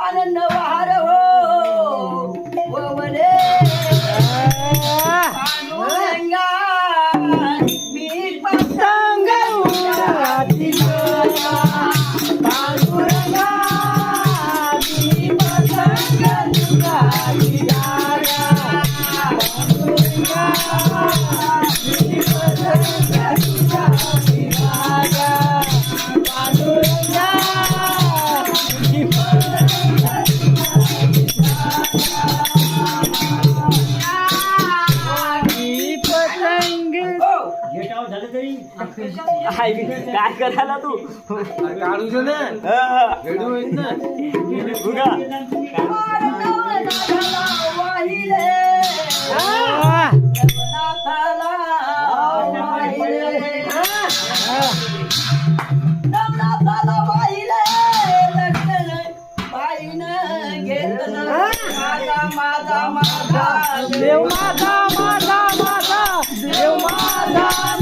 आनंद वाहर हो ववले पांडुरंगा मी पतंग उडाती पांडुरंगा मी पतंग उडाती काय करायला तू काढू ना भेडू होईल ना बघा देव माझा माझा माझा देव माझा